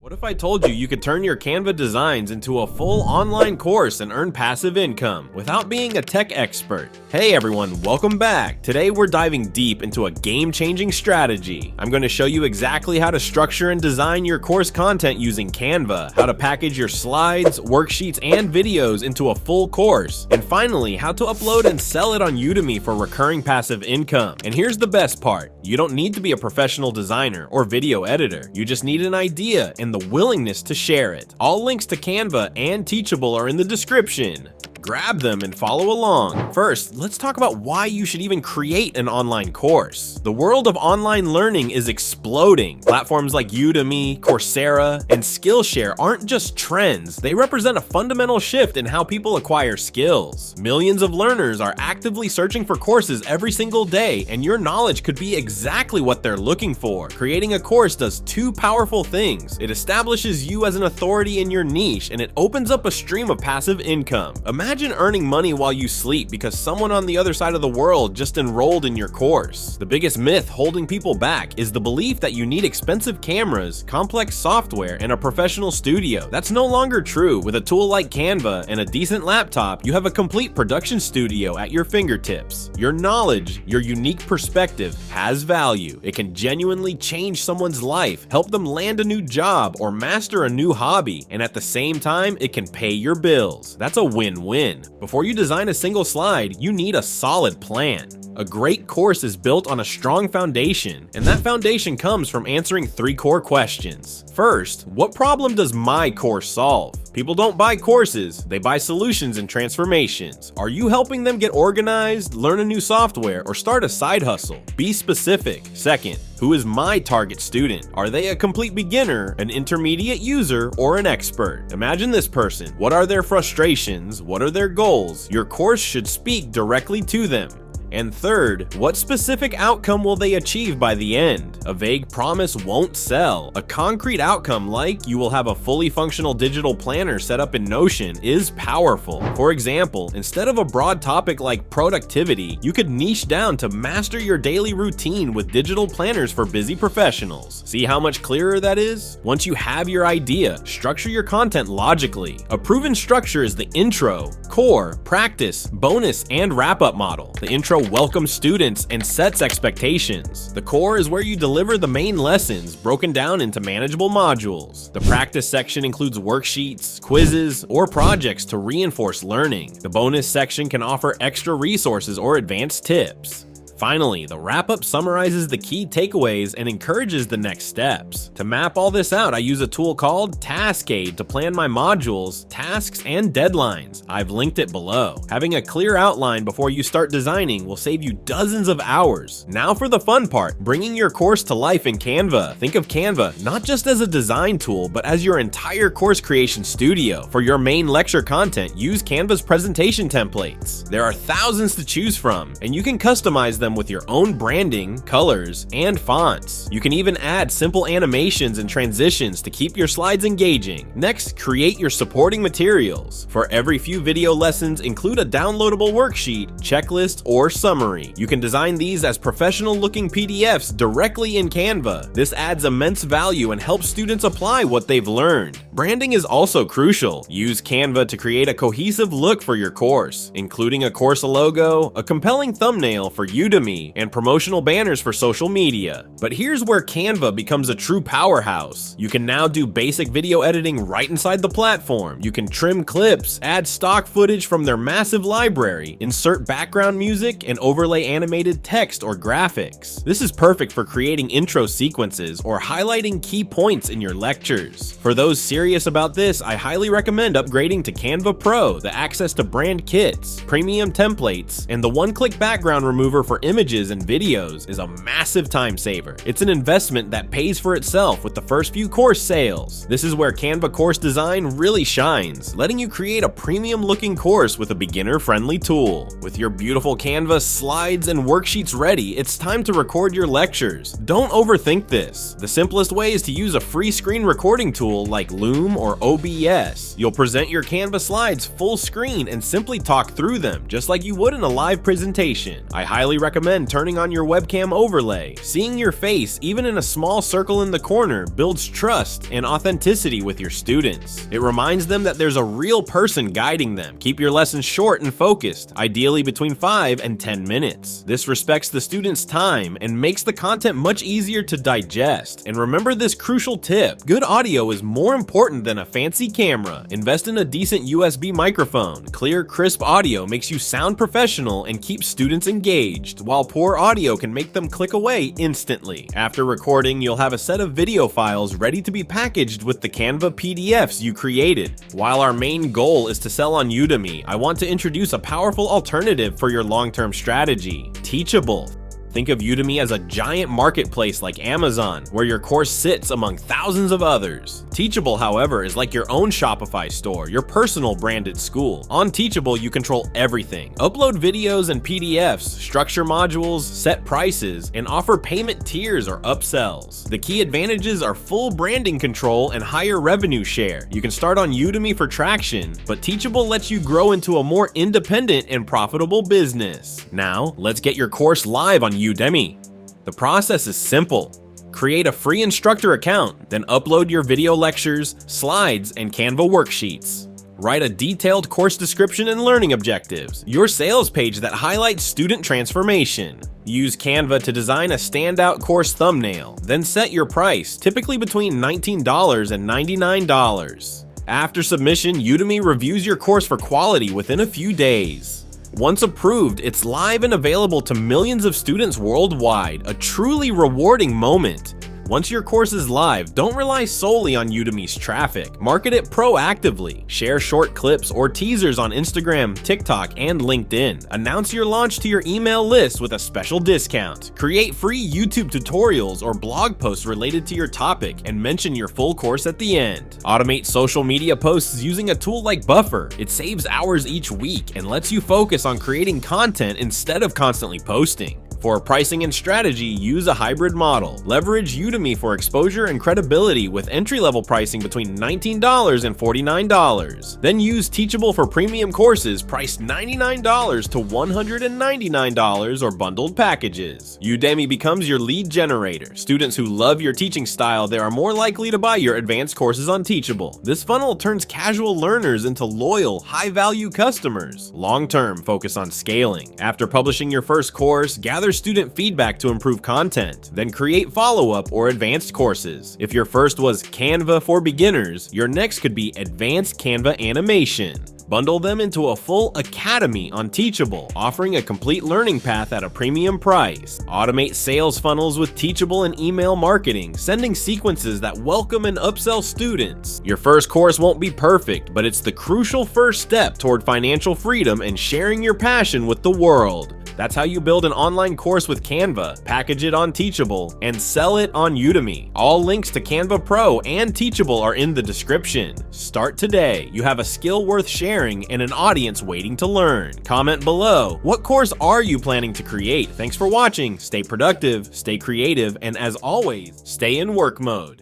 What if I told you you could turn your Canva designs into a full online course and earn passive income without being a tech expert? Hey everyone, welcome back. Today we're diving deep into a game-changing strategy. I'm going to show you exactly how to structure and design your course content using Canva, how to package your slides, worksheets, and videos into a full course, and finally, how to upload and sell it on Udemy for recurring passive income. And here's the best part. You don't need to be a professional designer or video editor. You just need an idea and the willingness to share it. All links to Canva and Teachable are in the description. Grab them and follow along. First, let's talk about why you should even create an online course. The world of online learning is exploding. Platforms like Udemy, Coursera, and Skillshare aren't just trends, they represent a fundamental shift in how people acquire skills. Millions of learners are actively searching for courses every single day, and your knowledge could be exactly what they're looking for. Creating a course does two powerful things. It establishes you as an authority in your niche, and it opens up a stream of passive income. Imagine earning money while you sleep because someone on the other side of the world just enrolled in your course. The biggest myth holding people back is the belief that you need expensive cameras, complex software, and a professional studio. That's no longer true. With a tool like Canva and a decent laptop, you have a complete production studio at your fingertips. Your knowledge, your unique perspective, has value. It can genuinely change someone's life, help them land a new job, or master a new hobby, and at the same time, it can pay your bills. That's a win-win. Before you design a single slide, you need a solid plan. A great course is built on a strong foundation, and that foundation comes from answering three core questions. First, what problem does my course solve? People don't buy courses, they buy solutions and transformations. Are you helping them get organized, learn a new software, or start a side hustle? Be specific. Second, who is my target student? Are they a complete beginner, an intermediate user, or an expert? Imagine this person. What are their frustrations? What are their goals? Your course should speak directly to them. And third, what specific outcome will they achieve by the end? A vague promise won't sell. A concrete outcome like you will have a fully functional digital planner set up in Notion is powerful. For example, instead of a broad topic like productivity, you could niche down to master your daily routine with digital planners for busy professionals. See how much clearer that is? Once you have your idea, structure your content logically. A proven structure is the intro, core, practice, bonus, and wrap-up model. The intro welcomes students and sets expectations. The core is where you deliver the main lessons, broken down into manageable modules. The practice section includes worksheets, quizzes, or projects to reinforce learning. The bonus section can offer extra resources or advanced tips. Finally, the wrap-up summarizes the key takeaways and encourages the next steps. To map all this out, I use a tool called Taskade to plan my modules, tasks, and deadlines. I've linked it below. Having a clear outline before you start designing will save you dozens of hours. Now for the fun part, bringing your course to life in Canva. Think of Canva not just as a design tool, but as your entire course creation studio. For your main lecture content, use Canva's presentation templates. There are thousands to choose from, and you can customize them with your own branding, colors, and fonts. You can even add simple animations and transitions to keep your slides engaging. Next, create your supporting materials. For every few video lessons, include a downloadable worksheet, checklist, or summary. You can design these as professional-looking PDFs directly in Canva. This adds immense value and helps students apply what they've learned. Branding is also crucial. Use Canva to create a cohesive look for your course, including a course logo, a compelling thumbnail for Udemy, and promotional banners for social media. But here's where Canva becomes a true powerhouse. You can now do basic video editing right inside the platform. You can trim clips, add stock footage from their massive library, insert background music, and overlay animated text or graphics. This is perfect for creating intro sequences or highlighting key points in your lectures. For those serious about this, I highly recommend upgrading to Canva Pro. The access to brand kits, premium templates, and the one-click background remover for images and videos is a massive time saver. It's an investment that pays for itself with the first few course sales. This is where Canva course design really shines, letting you create a premium looking course with a beginner-friendly tool. With your beautiful Canva slides and worksheets ready, it's time to record your lectures. Don't overthink this. The simplest way is to use a free screen recording tool like Loom Zoom or OBS. You'll present your Canva slides full screen and simply talk through them, just like you would in a live presentation. I highly recommend turning on your webcam overlay. Seeing your face, even in a small circle in the corner, builds trust and authenticity with your students. It reminds them that there's a real person guiding them. Keep your lessons short and focused, ideally between 5 and 10 minutes. This respects the students' time and makes the content much easier to digest. And remember this crucial tip: good audio is more important than a fancy camera. Invest in a decent USB microphone. Clear, crisp audio makes you sound professional and keeps students engaged, while poor audio can make them click away instantly. After recording, you'll have a set of video files ready to be packaged with the Canva PDFs you created. While our main goal is to sell on Udemy, I want to introduce a powerful alternative for your long-term strategy: Teachable. Think of Udemy as a giant marketplace like Amazon, where your course sits among thousands of others. Teachable, however, is like your own Shopify store, your personal branded school. On Teachable, you control everything. Upload videos and PDFs, structure modules, set prices, and offer payment tiers or upsells. The key advantages are full branding control and higher revenue share. You can start on Udemy for traction, but Teachable lets you grow into a more independent and profitable business. Now, let's get your course live on Udemy. The process is simple. Create a free instructor account, then upload your video lectures, slides, and Canva worksheets. Write a detailed course description and learning objectives, your sales page that highlights student transformation. Use Canva to design a standout course thumbnail, then set your price, typically between $19 and $99. After submission, Udemy reviews your course for quality within a few days. Once approved, it's live and available to millions of students worldwide, a truly rewarding moment. Once your course is live, don't rely solely on Udemy's traffic. Market it proactively. Share short clips or teasers on Instagram, TikTok, and LinkedIn. Announce your launch to your email list with a special discount. Create free YouTube tutorials or blog posts related to your topic and mention your full course at the end. Automate social media posts using a tool like Buffer. It saves hours each week and lets you focus on creating content instead of constantly posting. For pricing and strategy, use a hybrid model. Leverage Udemy for exposure and credibility with entry-level pricing between $19 and $49. Then use Teachable for premium courses priced $99 to $199 or bundled packages. Udemy becomes your lead generator. Students who love your teaching style, they are more likely to buy your advanced courses on Teachable. This funnel turns casual learners into loyal, high-value customers. Long-term, focus on scaling. After publishing your first course, gather student feedback to improve content, then create follow-up or advanced courses. If your first was Canva for beginners, your next could be Advanced Canva Animation. Bundle them into a full academy on Teachable, offering a complete learning path at a premium price. Automate sales funnels with Teachable and email marketing, sending sequences that welcome and upsell students. Your first course won't be perfect, but it's the crucial first step toward financial freedom and sharing your passion with the world. That's how you build an online course with Canva, package it on Teachable, and sell it on Udemy. All links to Canva Pro and Teachable are in the description. Start today. You have a skill worth sharing and an audience waiting to learn. Comment below. What course are you planning to create? Thanks for watching. Stay productive, stay creative, and as always, stay in work mode.